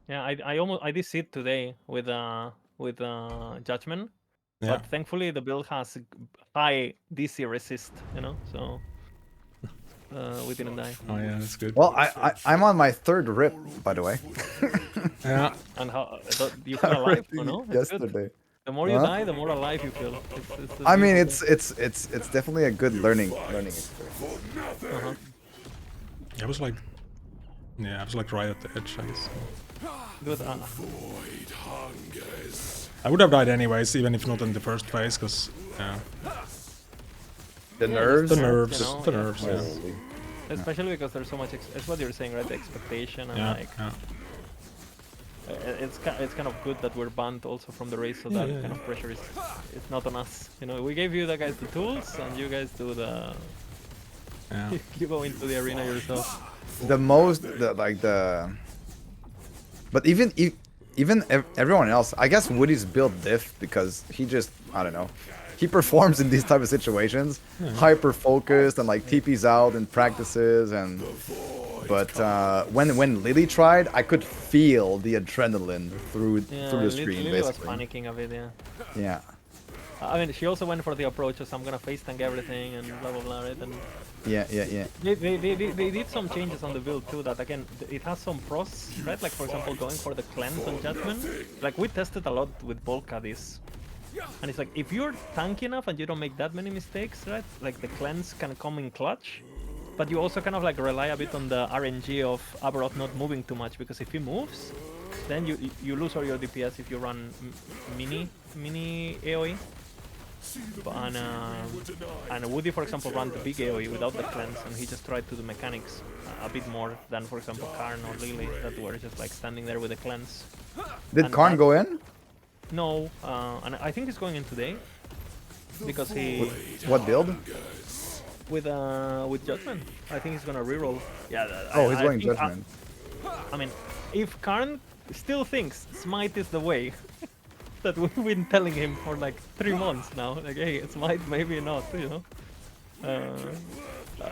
Yeah, I did see it today with Judgment, Yeah. but thankfully the build has high DC resist, you know, so we didn't die. Oh yeah, that's good. Well, I'm on my third rip, by the way. Yeah. And how you I feel alive? ripped Oh no, it's good. yesterday. The more you Huh? die, the more alive you feel. It's a I mean, beautiful it's definitely a good learning experience. thing. Uh-huh. I was like, yeah, I was like right at the edge, I guess. Good. I would have died anyways, even if not in the first phase, because yeah, The Yeah, nerves. the you nerves, know, the yeah. nerves. Yeah. Holy. Especially because there's so much. It's what you're saying, right? The expectation and Yeah. like Yeah. it's kind of good that we're banned also from the race, so Yeah, that yeah, kind yeah. of pressure is it's not on us. You know, we gave you the guys the tools, and you guys do the Yeah. you go into the arena yourself. The most, but even everyone else, I guess Woody's built diff because he just, I don't know, he performs in these type of situations, hyper focused and like TP's out in practices and. But when Lily tried, I could feel the adrenaline through the screen. Lily was Basically, panicking a bit, yeah. yeah, I mean, she also went for the approach of I'm gonna face tank everything and blah blah blah, right? And yeah. they did some changes on the build too. That again, it has some pros, right? Like for example, going for the cleanse on Judgment. Like we tested a lot with Volca this, and it's like if you're tanky enough and you don't make that many mistakes, right? Like the cleanse can come in clutch. But you also kind of like rely a bit on the RNG of Aberroth not moving too much, because if he moves, then you lose all your DPS if you run mini AoE. And Woody, for example, ran the big AoE without the cleanse, and he just tried to do mechanics a bit more than, for example, Karn or Lily that were just like standing there with the cleanse. Did And Karn that- go in? No, and I think he's going in today because he What build? with Judgment. I think he's gonna reroll. Yeah. Oh, he's going think, Judgment. I mean, if Karn still thinks Smite is the way, that we've been telling him for like 3 months now, like, hey, Smite maybe not, you know.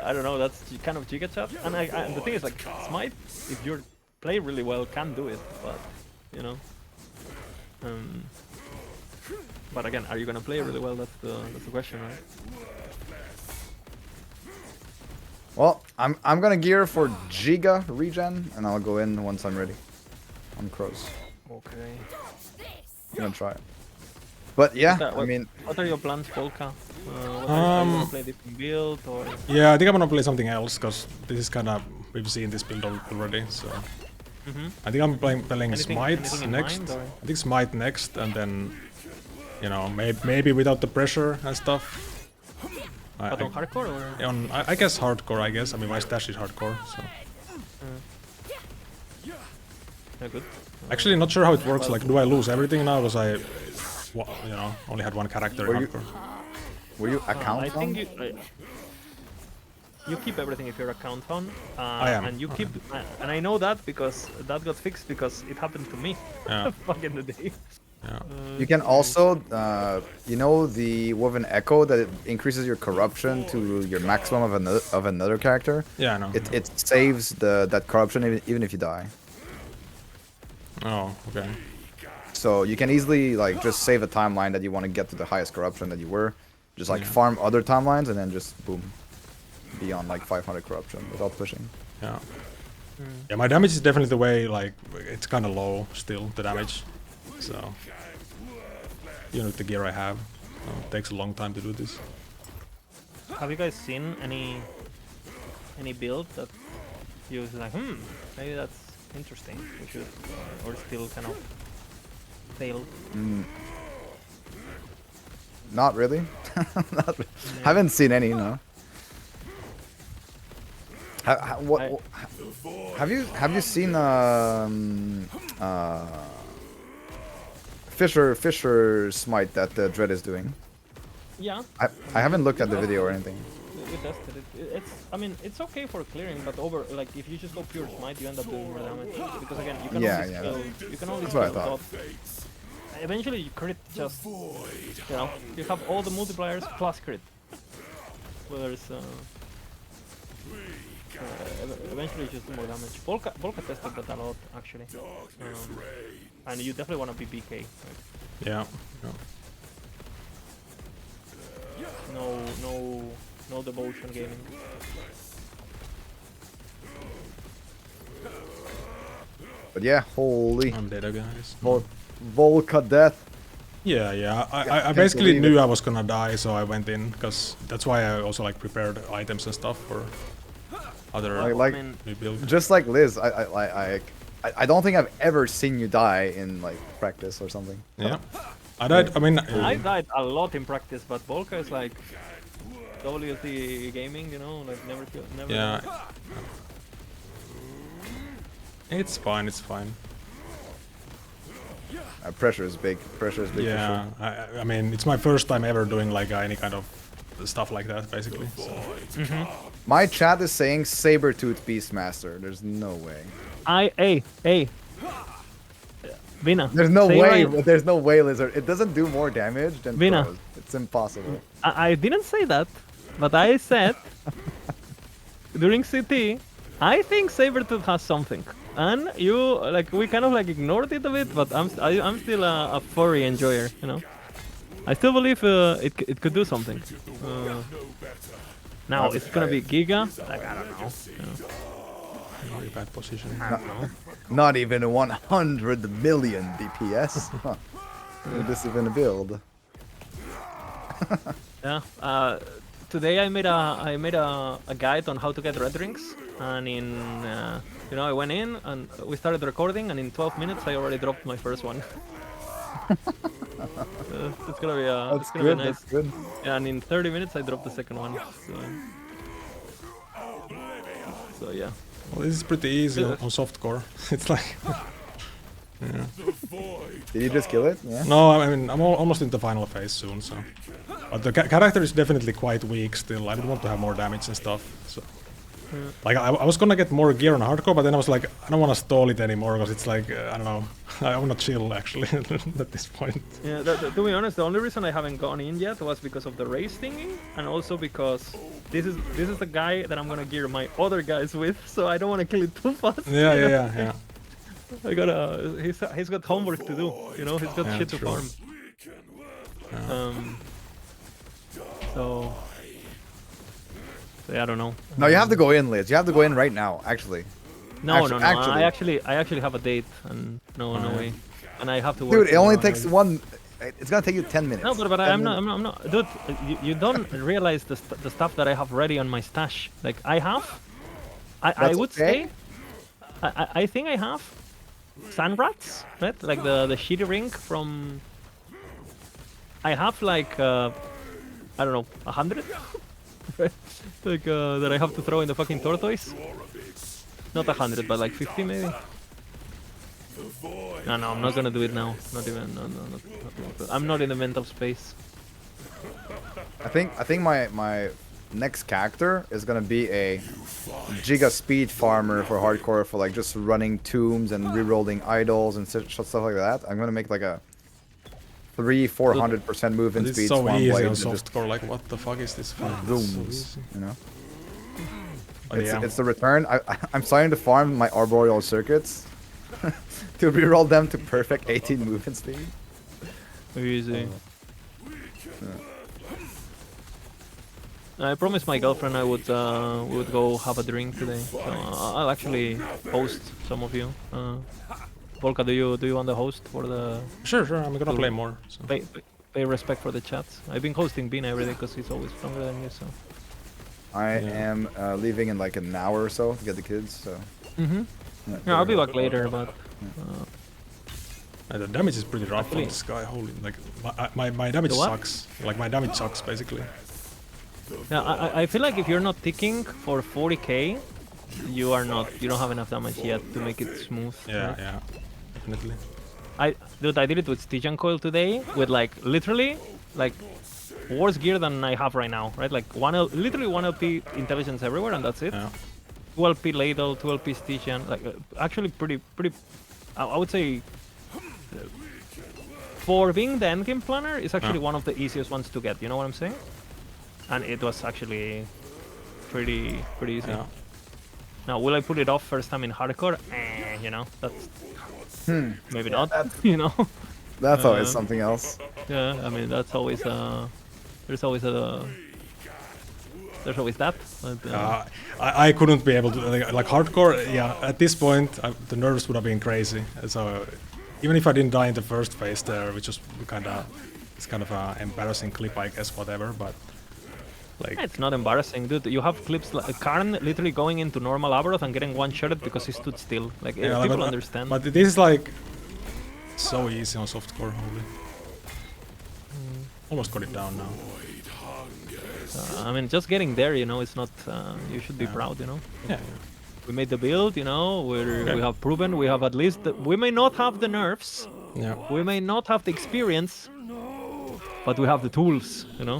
I don't know. That's kind of Giga chat. And the thing is, like, Smite, if you play really well, can do it, but you know. But again, are you gonna play really well? That's the question, right? Well, I'm gonna gear for Giga regen, and I'll go in once I'm ready. On Crows. Okay. I'm gonna try it. But yeah, I I mean, what are your plans, Polka? Are you gonna play different build or? Yeah, I think I'm gonna play something else because this is kind of we've seen this build already. So I think I'm playing Smite anything in next. mind, or? I think Smite next, and then you know maybe without the pressure and stuff. But on hardcore or? I guess hardcore. I guess I mean my stash is hardcore. So Yeah, good. actually not sure how it works. Like, do I lose everything now because I only had one character in hardcore? were you I account on? think you keep everything if you're account on. I am. And you keep, and I know that because that got fixed because it happened to me Yeah. back in the day. Yeah. You can also, you know, the Woven Echo that it increases your corruption to your maximum of another character. Yeah, I know. It saves that corruption even if you die. Oh, okay. So you can easily like just save a timeline that you want to get to the highest corruption that you were, just like Yeah. farm other timelines and then just boom, be on like 500 corruption without pushing. Yeah. Yeah, my damage is definitely the way. Like, it's kind of low still, the damage. So, you know, the gear I have, it takes a long time to do this. Have you guys seen any build that you was like, maybe that's interesting. We should, or still kind of failed. Not really. Not re- Haven't seen any, no. Have you seen Fisher Smite that Dread is doing? Yeah. I haven't looked at the video or anything. We tested it. I mean, it's okay for clearing, but like if you just go pure smite, you end up doing more damage. Because again, you can only skill. You can only That's what I skill thought. dot. Eventually, you crit just. You know, you have all the multipliers plus crit. Whether it's Eventually, just do more damage. Volca tested that a lot, actually. And you definitely want to be BK. Right? Yeah. No devotion gaming. But yeah, holy. I'm dead, guys. Volca death. Yeah. I Can't basically believe knew it. I was gonna die, so I went in, because that's why I also like prepared items and stuff for other Like new build. just like Liz, I don't think I've ever seen you die in like practice or something. Yeah. I died, I mean... I died a lot in practice, but Volca is like WSD gaming, you know, like never. Yeah. It's fine, it's fine. Pressure is big. Pressure is big. Yeah, For sure. I mean, it's my first time ever doing like any kind of stuff like that, basically. So. My chat is saying Sabertooth Beastmaster. There's no way. Hey. Vina. There's no say way. right- There's no way, Lizard. It doesn't do more damage than Vina. pros. It's impossible. I didn't say that, but I said during CT, I think Sabertooth has something. And you, like, we kind of like ignored it a bit, but I'm still a furry enjoyer, you know. I still believe it could do something. Now it's gonna be Giga. Like, I don't know. You know. Very bad position. Not even 100 million DPS. Huh. Would this even a build? Yeah. Today I made a guide on how to get red rings, and I went in and we started recording, and in 12 minutes I already dropped my first one. It's gonna be That's it's gonna good. be nice. That's good. Yeah, and in 30 minutes I dropped the second one. So yeah. Well, this is pretty easy on softcore. It's like... yeah. Did you just kill it? Yeah. No, I mean, I'm almost in the final phase soon, so... But the character is definitely quite weak still. I don't want to have more damage and stuff, so... Like, I was gonna get more gear on hardcore, but then I was like, I don't want to stall it anymore, because it's like, I don't know, I want to chill, actually, at this point. Yeah, to be honest, the only reason I haven't gone in yet was because of the race thingy, and also because this is the guy that I'm gonna gear my other guys with, so I don't want to kill it too fast. Yeah. He's got homework to do, you know, he's got Yeah, shit to true. farm. So yeah, I don't know. No, you have to go in, Liz. You have to go in right now, actually. No. Actually- I actually have a date, and no way. And I have to work. Dude, it only tomorrow. takes one... It's gonna take you 10 minutes. No, but 10 I'm minutes. not. Dude, you don't realize the stuff that I have ready on my stash. Like I have, I That's would okay. say, I think I have sand rats, right? Like the shitty ring from. I have like I don't know, 100, like that I have to throw in the fucking tortoise. Not 100, but like 50 maybe. No, I'm not gonna do it now. Not even. No. I'm not in the mental space. I think my next character is gonna be a giga speed farmer for hardcore, for like just running tombs and rerolling idols and stuff like that. I'm gonna make like a 300-400% movement It's speed so swan easy blade on and just softcore, like, what the fuck is this fun? zooms, you know. But yeah. It's the return. I'm starting to farm my arboreal circuits to reroll them to perfect 18 movement speed. Easy. I promised my girlfriend I would go have a drink today. So I'll actually host some of you. Volca, do you want to host for the Sure, I'm gonna play more. So. pay respect for the chat? I've been hosting Bina every day because he's always stronger than you. So. I am leaving in like an hour or so to get the kids. So. Yeah, I'll be back later, but. The damage is pretty rough on this guy. Holy, like my damage The what? sucks. Like my damage sucks basically. Yeah, I feel like if you're not ticking for 40k, you don't have enough damage yet to make it smooth. Yeah, right? yeah, definitely. I did it with Stygian Coil today with like literally like worse gear than I have right now, right? Like literally 1 LP intelligence everywhere, and that's it. Yeah. 2 LP Ladle, 2 LP Stygian, like actually pretty. I would say for being the endgame planner, it's actually one of the easiest ones to get. You know what I'm saying? And it was actually pretty easy. Yeah. Now, will I put it off first time in hardcore? You know, that's maybe not. You know, That's always something else. yeah. I mean, that's always there's always that. But, I couldn't be able to like hardcore. Yeah, at this point, the nerves would have been crazy. So even if I didn't die in the first phase there, which was it's kind of an embarrassing clip, I guess. Whatever, but like it's not embarrassing, dude. You have clips like Karn literally going into normal Aberroth and getting one-shotted because he stood still. Like yeah, people but, understand. But this is like so easy on softcore. Holy, almost got it down now. I mean, just getting there, you know, it's not. You should be proud, you know. Yeah. We made the build, you know. We have proven. We have at least. We may not have the nerfs. Yeah. We may not have the experience, but we have the tools, you know.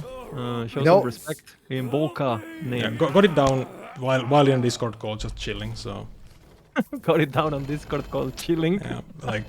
Show No. some respect in Volca name. Yeah, got it down while in Discord call, just chilling. So Got it down on Discord called chilling. yeah, like